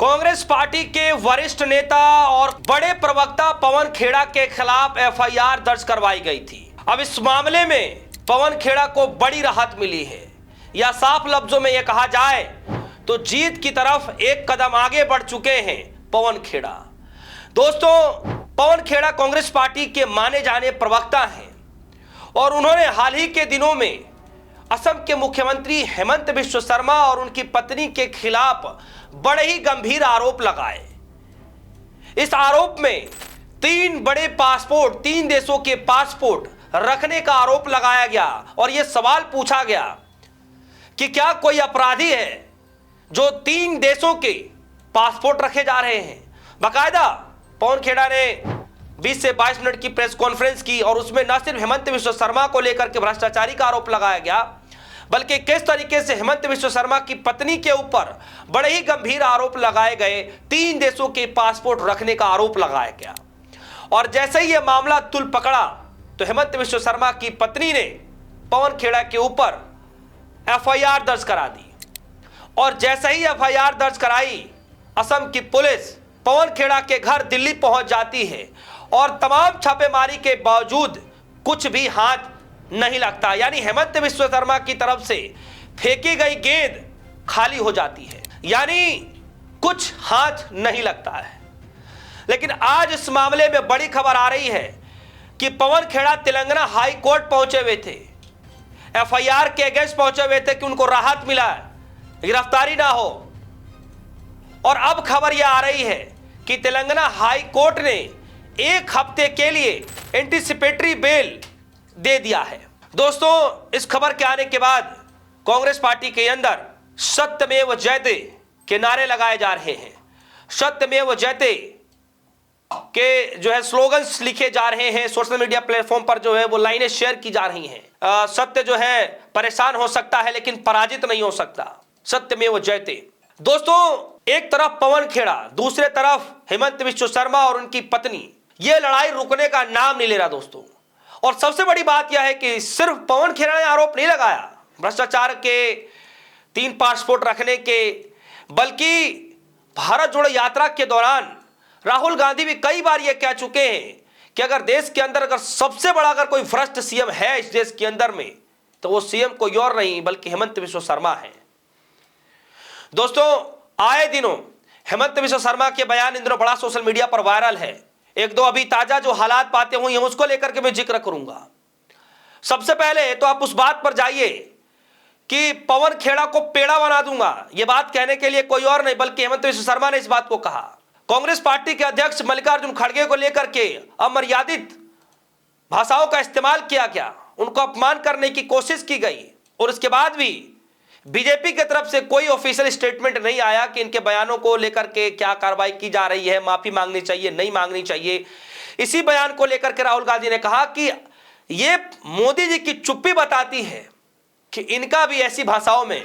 Congress party के वरिष्ठ नेता और बड़े प्रवक्ता पवन खेड़ा के खिलाफ एफआईआर दर्ज करवाई गई थी। अब इस मामले में पवन खेड़ा को बड़ी राहत मिली है, या साफ लफ्जों में यह कहा जाए तो जीत की तरफ एक कदम आगे बढ़ चुके हैं पवन खेड़ा। दोस्तों, पवन खेड़ा कांग्रेस पार्टी के माने जाने प्रवक्ता हैं और उन्होंने हाल ही के दिनों में असम के मुख्यमंत्री हेमंत बिश्व शर्मा और उनकी पत्नी के खिलाफ बड़े ही गंभीर आरोप लगाए। इस आरोप में तीन देशों के पासपोर्ट रखने का आरोप लगाया गया और यह सवाल पूछा गया कि क्या कोई अपराधी है जो 3 देशों के पासपोर्ट रखे जा रहे हैं। बाकायदा पवन खेड़ा ने 20 से 22 मिनट की प्रेस कॉन्फ्रेंस की और उसमें न सिर्फ हेमंत बिश्व शर्मा को लेकर के भ्रष्टाचारी का आरोप लगाया गया, बल्कि किस तरीके से हेमंत बिश्व शर्मा की पत्नी के ऊपर बड़े ही गंभीर आरोप लगाए गए, 3 देशों के पासपोर्ट रखने का आरोप लगाया गया। और जैसे ही यह मामला तुल पकड़ा तो हेमंत बिश्व शर्मा की पत्नी ने पवन खेड़ा के ऊपर एफआईआर दर्ज करा दी और जैसे ही एफआईआर दर्ज कराई, असम की पुलिस पवन खेड़ा के घर दिल्ली पहुंच जाती है और तमाम छापेमारी के बावजूद कुछ भी हाथ नहीं लगता, यानी हेमंत बिश्व शर्मा की तरफ से फेंकी गई गेंद खाली हो जाती है, यानी कुछ हाथ नहीं लगता है। लेकिन आज इस मामले में बड़ी खबर आ रही है कि पवन खेड़ा तेलंगाना हाई कोर्ट पहुंचे हुए थे, एफआईआर के अगेंस्ट पहुंचे हुए थे कि उनको राहत मिला, गिरफ्तारी ना हो। और अब खबर यह आ रही है कि तेलंगाना हाई कोर्ट ने 1 हफ्ते के लिए एंटीसिपेटरी बेल दे दिया है। दोस्तों, इस खबर के आने के बाद कांग्रेस पार्टी के अंदर सत्यमेव जयते के नारे लगाए जा रहे हैं। सत्यमेव जयते के जो है स्लोगन्स लिखे जा रहे हैं, सोशल मीडिया प्लेटफॉर्म पर जो है वो लाइनें शेयर की जा रही हैं। सत्य जो है परेशान हो सकता है लेकिन पराजित नहीं हो सकता, सत्यमेव जयते। दोस्तों, एक तरफ पवन खेड़ा, दूसरे तरफ हेमंत बिश्व शर्मा और उनकी पत्नी, ये लड़ाई रुकने का नाम नहीं ले रहा दोस्तों। और सबसे बड़ी बात यह है कि सिर्फ पवन खेड़ा ने आरोप नहीं लगाया भ्रष्टाचार के, 3 पासपोर्ट रखने के, बल्कि भारत जोड़ो यात्रा के दौरान राहुल गांधी भी कई बार यह कह चुके हैं कि अगर देश के अंदर अगर सबसे बड़ा अगर कोई भ्रष्ट सीएम है इस देश के अंदर में तो वो सीएम कोई और नहीं बल्कि हेमंत बिश्व शर्मा है। दोस्तों, आए दिनों हेमंत बिश्व शर्मा के बयान इन दिनों बड़ा सोशल मीडिया पर वायरल है। 1-2 अभी ताजा जो हालात बातें हुई हैं उसको लेकर के मैं जिक्र करूंगा। सबसे पहले तो आप उस बात पर जाइए कि पवन खेड़ा को पेड़ा बना दूंगा, यह बात कहने के लिए कोई और नहीं बल्कि हेमंत बिश्व शर्मा ने इस बात को कहा। कांग्रेस पार्टी के अध्यक्ष मल्लिकार्जुन खड़गे को लेकर के अमर्यादित भाषाओं का इस्तेमाल किया गया, उनको अपमान करने की कोशिश की गई और उसके बाद भी बीजेपी की तरफ से कोई ऑफिशियल स्टेटमेंट नहीं आया कि इनके बयानों को लेकर के क्या कार्रवाई की जा रही है, माफी मांगनी चाहिए, नहीं मांगनी चाहिए। इसी बयान को लेकर के राहुल गांधी ने कहा कि ये मोदी जी की चुप्पी बताती है कि इनका भी ऐसी भाषाओं में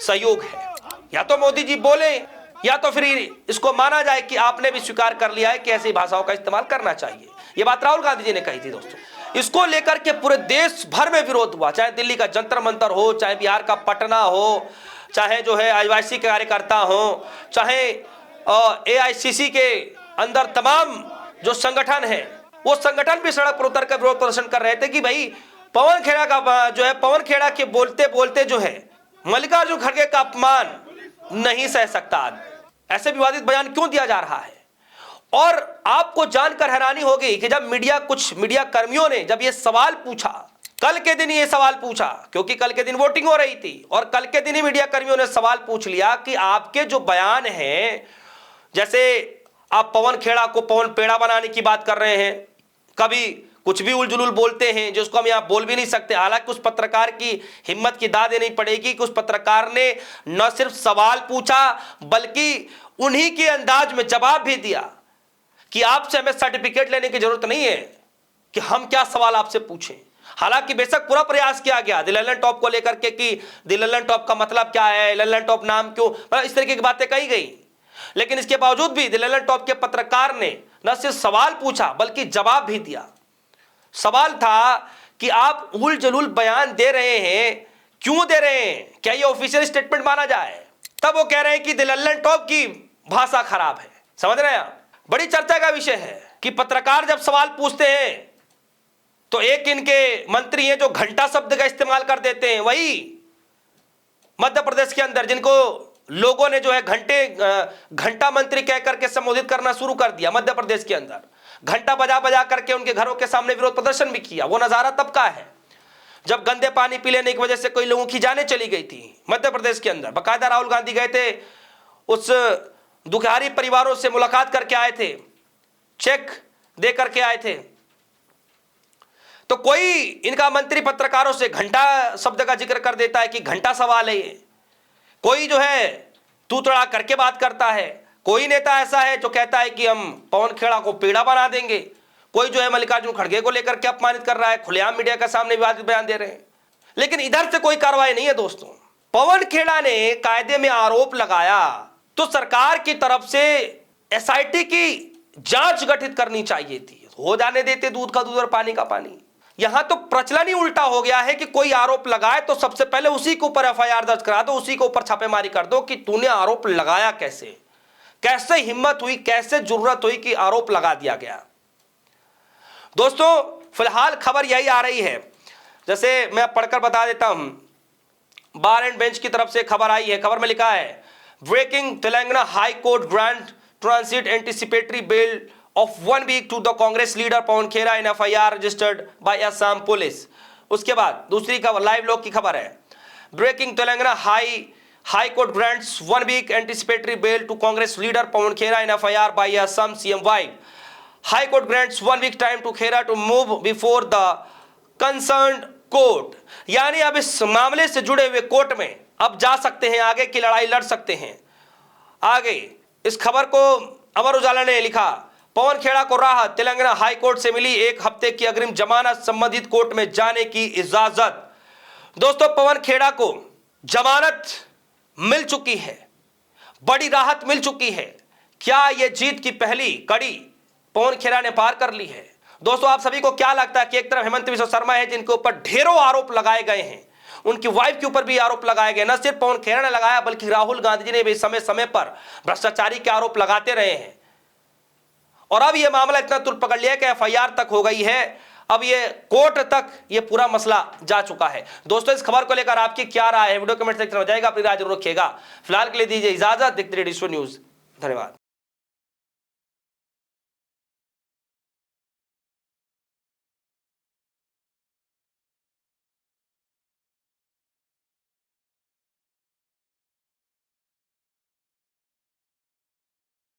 सहयोग है। या तो मोदी जी बोले या तो फिर इसको माना जाए कि आपने भी स्वीकार कर लिया है कि ऐसी भाषाओं का इस्तेमाल करना चाहिए। यह बात राहुल गांधी जी ने कही थी दोस्तों। इसको लेकर के पूरे देश भर में विरोध हुआ, चाहे दिल्ली का जंतर मंतर हो, चाहे बिहार का पटना हो, चाहे जो है आदिवासी के कार्यकर्ता हो, चाहे एआईसीसी के अंदर तमाम जो संगठन है वो संगठन भी सड़क पर उतर कर विरोध प्रदर्शन कर रहे थे कि भाई पवन खेड़ा का जो है पवन खेड़ा के बोलते बोलते जो है मल्लिकार्जुन खड़गे का अपमान नहीं सह सकता। ऐसे विवादित बयान क्यों दिया जा रहा है? और आपको जानकर हैरानी होगी कि जब कुछ मीडिया कर्मियों ने जब ये सवाल पूछा, कल के दिन ये सवाल पूछा, क्योंकि कल के दिन वोटिंग हो रही थी और कल के दिन ही मीडिया कर्मियों ने सवाल पूछ लिया कि आपके जो बयान हैं, जैसे आप पवन खेड़ा को पवन पेड़ा बनाने की बात कर रहे हैं, कभी कुछ भी उलझुल बोलते हैं जिसको हम यहाँ बोल भी नहीं सकते। हालांकि उस पत्रकार की हिम्मत की दाद देनी पड़ेगी कि उस पत्रकार ने न सिर्फ सवाल पूछा बल्कि उन्हीं के अंदाज में जवाब भी दिया कि आपसे हमें सर्टिफिकेट लेने की जरूरत नहीं है कि हम क्या सवाल आपसे पूछें। हालांकि बेशक पूरा प्रयास किया गया द लल्लन टॉप को लेकर के कि द लल्लन टॉप का मतलब क्या है, लल्लन टॉप नाम क्यों, इस तरीके की बातें कही गई, लेकिन इसके बावजूद भी द लल्लन टॉप के पत्रकार ने न सिर्फ सवाल पूछा बल्कि जवाब भी दिया। सवाल था कि आप उल जलूल बयान दे रहे हैं, क्यों दे रहे हैं, क्या ये ऑफिशियल स्टेटमेंट माना जाए? तब वो कह रहे हैं कि द लल्लन टॉप की भाषा खराब है। समझ रहे हैं आप? बड़ी चर्चा का विषय है कि पत्रकार जब सवाल पूछते हैं तो एक इनके मंत्री हैं जो घंटा शब्द का इस्तेमाल कर देते हैं। वही मध्य प्रदेश के अंदर जिनको लोगों ने जो है घंटा मंत्री कह करके संबोधित करना शुरू कर दिया, मध्य प्रदेश के अंदर घंटा बजा बजा करके उनके घरों के सामने विरोध प्रदर्शन भी किया। वो नजारा तब का है जब गंदे पानी पी लेने की वजह से कोई लोगों की जानें चली गई थी मध्य प्रदेश के अंदर। बाकायदा राहुल गांधी गए थे, उस दुखियारी परिवारों से मुलाकात करके आए थे, चेक दे करके आए थे। तो कोई इनका मंत्री पत्रकारों से घंटा शब्द का जिक्र कर देता है कि घंटा सवाल है ये। कोई जो है तू तड़ा करके बात करता है। कोई नेता ऐसा है जो कहता है कि हम पवन खेड़ा को पेड़ा बना देंगे। कोई जो है मल्लिकार्जुन खड़गे को लेकर के अपमानित कर रहा है, खुलेआम मीडिया के सामने विवादित बयान दे रहे हैं। लेकिन इधर से कोई कार्रवाई नहीं है दोस्तों। पवन खेड़ा ने कायदे में आरोप लगाया तो सरकार की तरफ से एसआईटी की जांच गठित करनी चाहिए थी। हो जाने देते दूध का दूध और पानी का पानी। यहां तो प्रचलन ही उल्टा हो गया है कि कोई आरोप लगाए तो सबसे पहले उसी के ऊपर एफआईआर दर्ज करा दो, उसी के ऊपर छापेमारी कर दो कि तूने आरोप लगाया कैसे, कैसे हिम्मत हुई, कैसे जरूरत हुई कि आरोप लगा दिया गया। दोस्तों फिलहाल खबर यही आ रही है, जैसे मैं पढ़कर बता देता हूं, बार एंड बेंच की तरफ से खबर आई है। खबर में लिखा है breaking, Telangana high court grant transit anticipatory bail of 1 week to the Congress leader Pawan Khera in FIR registered by Assam Police। उसके बाद दूसरी खबर लाइव लोग की खबर है, breaking Telangana high court grants 1 week anticipatory bail to Congress leader Pawan Khera in FIR by Assam CM wife। High Court grants 1 week time to Khera to move before the concerned court। यानी अब इस मामले से जुड़े हुए court में अब जा सकते हैं, आगे की लड़ाई लड़ सकते हैं। आगे इस खबर को अमर उजाला ने लिखा, पवन खेड़ा को राहत, तेलंगाना हाई कोर्ट से मिली 1 हफ्ते की अग्रिम जमानत, संबंधित कोर्ट में जाने की इजाजत। दोस्तों पवन खेड़ा को जमानत मिल चुकी है, बड़ी राहत मिल चुकी है। क्या यह जीत की पहली कड़ी पवन खेड़ा ने पार कर ली है? दोस्तों आप सभी को क्या लगता है कि एक तरफ हेमंत बिस्वा शर्मा है जिनके ऊपर ढेरों आरोप लगाए गए हैं, उनकी वाइफ के ऊपर भी आरोप लगाए गए, न सिर्फ पवन खेड़ा ने लगाया बल्कि राहुल गांधी जी ने भी समय समय पर भ्रष्टाचारी के आरोप लगाते रहे हैं। और अब यह मामला इतना तुल पकड़ लिया कि एफआईआर तक हो गई है, अब ये कोर्ट तक ये पूरा मसला जा चुका है। दोस्तों इस खबर को लेकर आपकी क्या राय है, वीडियो कमेंट सेक्शन में जाएगा, अपनी राय जरूर रखिएगा। फिलहाल के लिए दीजिए इजाजत, देखते रहिए न्यूज़। धन्यवाद।